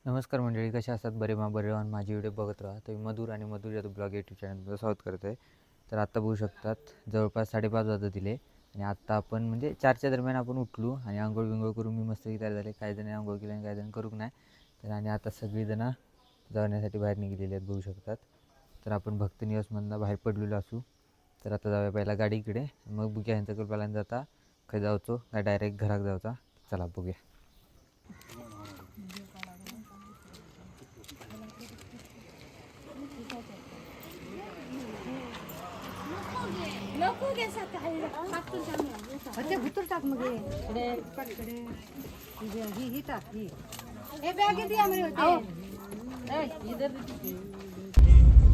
नमस्कार मंडळी, कशा असतात? बरे राहून माझी व्हिडिओ बघत राहा. तर मी मधुर आणि मधुर यादव ब्लॉग यूट्यूब चॅनलचं स्वागत करतो आहे. तर आत्ता बघू शकतात जवळपास 5:30 वाजता दिले आणि आत्ता आपण म्हणजे 4च्या दरम्यान आपण उठलो आणि आंघोळ बिंघोळ करून मी मस्त तयार झाले. काही जण आंघोळ केली आणि काही जण करूक नाही. तर आणि आता सगळीजणं जाण्यासाठी बाहेर निघलेले आहेत बघू शकतात. तर आपण भक्त निवासमधनं बाहेर पडलेलो असू. तर आता जाऊया पहिला गाडीकडे, मग बघूया ह्यांचा कल्पाला जाता खै जाऊचो काय डायरेक्ट घरात जाऊचा. चला बघूया. नको घे सकाळी ते भुतूर टाक मग ही टाक ही हे बॅग किती आम्ही होते इधर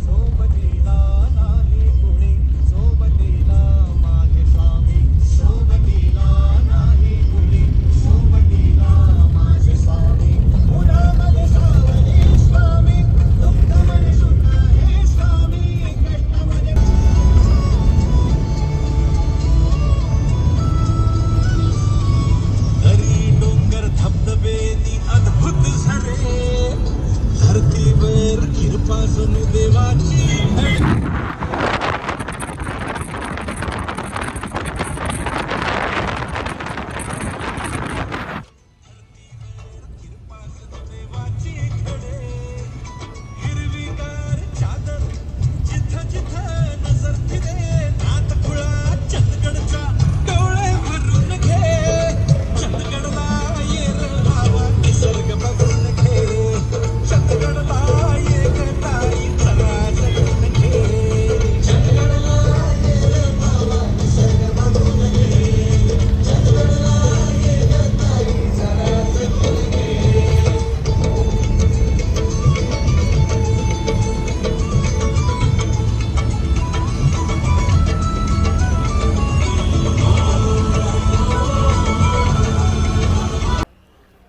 सोबतीला नाही कुणी सोबतीला माझे स्वामी सोबतीला नाही कुणी सोबतीला माझे स्वामी उडामध्ये सावली स्वामी दुःखामध्ये सुद्धा हे स्वामी कष्टामध्ये दरी डोंगर धबधबेनी अद्भुत झाले धरतीवर कृपा जणू देवाची देवाची खडे हिरवीगार चादर जिथं जिथं नजर फिरे नातखुळा चंदगडचा डोळे भरून घे चंदगडला ये रावा निसर्ग बघून घे चंदगडला ये ग ताई चला जगून घे चंदगडला ये रावा निसर्ग बघून घे चंदगडला ये ग ताई चला जगून घे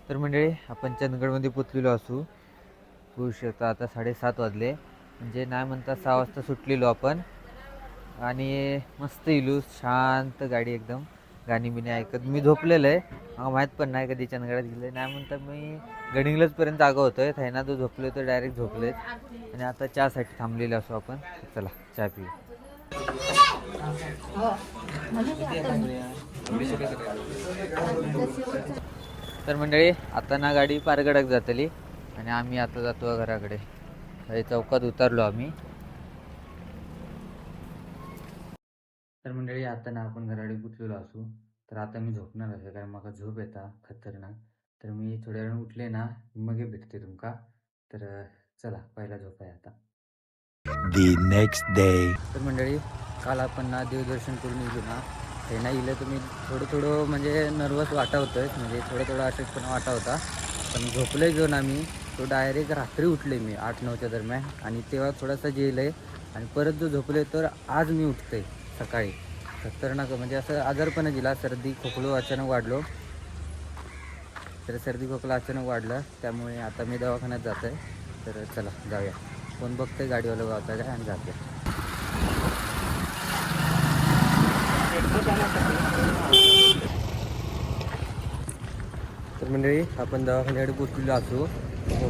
तर मंडळी आपण चंदगडमध्ये पोचलेलो असू. होऊ शकतं आता 7:30 वाजले, म्हणजे नाही म्हणता 6 वाजता सुटलेलो आपण आणि मस्त इलू शांत गाडी एकदम गाणी बिणी ऐकत. मी झोपलेलं आहे, मला माहीत पण नाही कधी चंदगडात गेलं नाही म्हणता मी गडिंग्लजपर्यंत जागा होतो आहे. थायना जो झोपलो तर डायरेक्ट झोपलेत आणि आता चहासाठी थांबलेलो असू आपण. चला चहा पिऊ. तर मंडळी आता ना गाडी पारगडाक जातली आणि आम्ही आता जातो घराकडे. हे चौकात उतरलो आम्ही. तर मंडळी आता ना आपण घराकडे गुंतलेलो असू. तर आता मी झोपणार आहे, कारण मला झोप येता खतरनाक. तर मी थोड्या वेळ उठले ना मग भेटते तुमका. तर चला पहिला झोप आहे आता. The next day. तर मंडळी काल आपण ना देवदर्शन करून येलो ना, हे नाही इलं तुम्ही थोडं म्हणजे नर्वस वाटा होतं आहे, म्हणजे थोडं अशक्तपणा वाटा होता. पण झोपले जो ना मी तो डायरेक्ट रात्री उठले मी 8-9च्या दरम्यान आणि तेव्हा थोडासा जेल आहे आणि परत जो झोपले तर आज मी उठते सकाळी. खतरनाक म्हणजे असं आजारपणा दिला, सर्दी खोकलो अचानक वाढलो. तर सर्दी खोकला अचानक वाढलं, त्यामुळे आता मी दवाखान्यात जातो आहे. तर चला जाऊया. कोण बघतंय गाडीवाला गावता काय आणि जाते. तर मंडळी आपण दवाखान्याकडे पोचलेलो असू.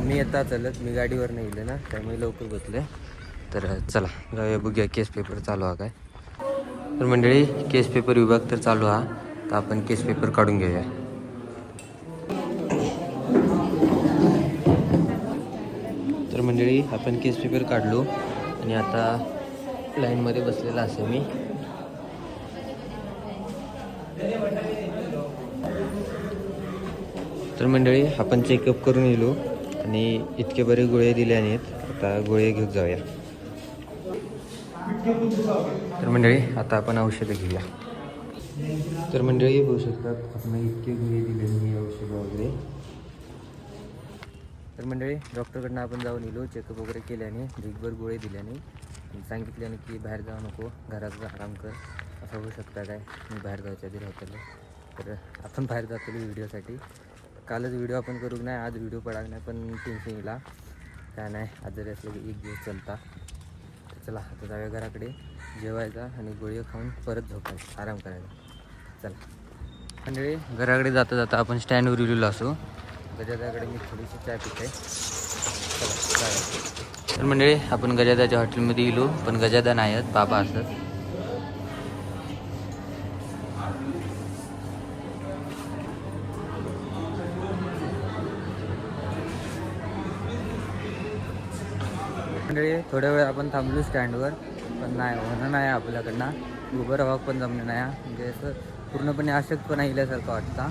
मी येता चालत, मी गाडीवर नाही येईल ना, त्यामुळे लवकर बसले. तर चला जाऊया बघूया केस पेपर चालू हा काय. तर मंडळी केस पेपर विभाग तर चालू हा. तर आपण केस पेपर काढून घेऊया. तर मंडळी आपण केस पेपर काढलो आणि आता लाईनमध्ये बसलेला असे मी. तर मंडळी आपण चेकअप करून येलो आणि इतके बरे गोळे दिले आहेत. आता गोळे घेऊन जाऊया. तर मंडळी आता आपण औषधं घेऊया. तर मंडळी बघू शकतात आपण इतके गोळे दिले मी औषधं वगैरे. तर मंडळी डॉक्टरकडनं आपण जाऊन येलो, चेकअप वगैरे केल्याने ढीगभर गोळे दिल्याने आणि सांगितल्याने की बाहेर जाऊ नको, घरात आराम कर. असं होऊ शकता काय, मी बाहेर जायच्या आधी राहतलो. तर आपण बाहेर जातो व्हिडिओसाठी. कालच व्हिडिओ आपण करू नाही, आज व्हिडिओ पडाक नाही, पण टेन्शन येईल काय नाही. आजारी असलं की एक दिवस चलता. तर चला आता जाऊया घराकडे, जेवायचा आणि गोळी खाऊन परत झोपायचं, आराम करायचा. चला मंडळी घराकडे जाता जाता आपण स्टँडवर इलेलो असू. गजादाकडे मी थोडीशी चाय पिते. तर मंडळी आपण गजादाच्या हॉटेलमध्ये गेलो, पण गजादा नाही आहेत, बाबा असत. मंडळी थोड्या वेळ आपण थांबलो स्टँडवर, पण नाही होणं नाही आपल्याकडनं. उभं राहावं पण जमलं नाही, म्हणजे असं पूर्णपणे अशक्तपणा इल्यासारखं वाटतं.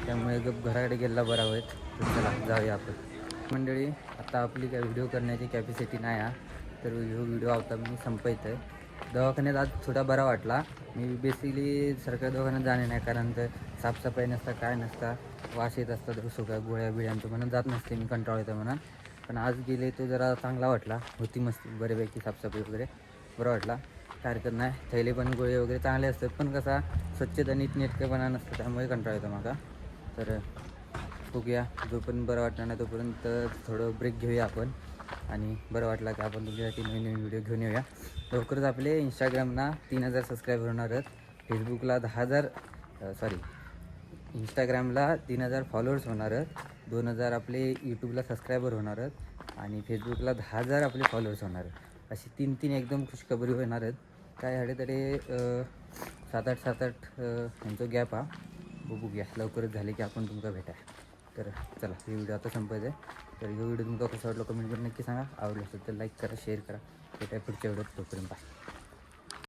त्यामुळे घराकडे गेला बरा होईल. तर चला जाऊया आपण. मंडळी आता आपली काय व्हिडिओ करण्याची कॅपॅसिटी नाही आहे, तर व्हिडिओ आता मी संपवत आहे. दवाखान्यात आज थोडा बरा वाटला. मी बेसिकली सरकारी दवाखान्यात जाणे नाही, कारण तर साफसफाई नसता काय नसता, वास येत असतात सगळ्या गोळ्या बिळ्यांचं म्हणून जात नसते मी, कंटाळ येतं म्हणून. पण आज गेले तो जरा चांगला वाटला, होती मस्त बऱ्यापैकी साफसफाई वगैरे, बरं वाटला. काय हरकत नाही. थैले पण गोळे वगैरे चांगले असतात, पण कसा स्वच्छता नीटनेटकेपणा नसतं, त्यामुळे कंटाळा येतो माझा. तर बघूया, जो पण बरं वाटणार नाही तोपर्यंत थोडं ब्रेक घेऊया आपण, आणि बरं वाटलं की आपण तुमच्यासाठी नवीन नवीन व्हिडिओ घेऊन येऊया. लवकरच आपले इंस्टाग्रामला 3000 सबस्क्रायबर होणार आहेत, फेसबुकला 10,000 इंस्टाग्रामला 3000 फॉलोअर्स होणार आहेत, 2000 आपले यूट्यूबला सबस्क्रायबर होणार आहेत, आणि फेसबुकला 10,000 आपले फॉलोअर्स होणार आहेत. अशी 3 एकदम खुशखबरी होणार आहेत. काय हडे तरी 7-8 यांचं गॅप हा बघूया. लवकरच झाले की आपण तुमका भेटा. तर चला ही व्हिडिओ आता संपवायचं आहे. तर ही व्हिडिओ तुमका कसं वाटलं कमेंट करून नक्की सांगा. आवडलं असेल तर लाईक करा, शेअर करा. भेटाय पुढच्या व्हिडिओत. तोपर्यंत बाय.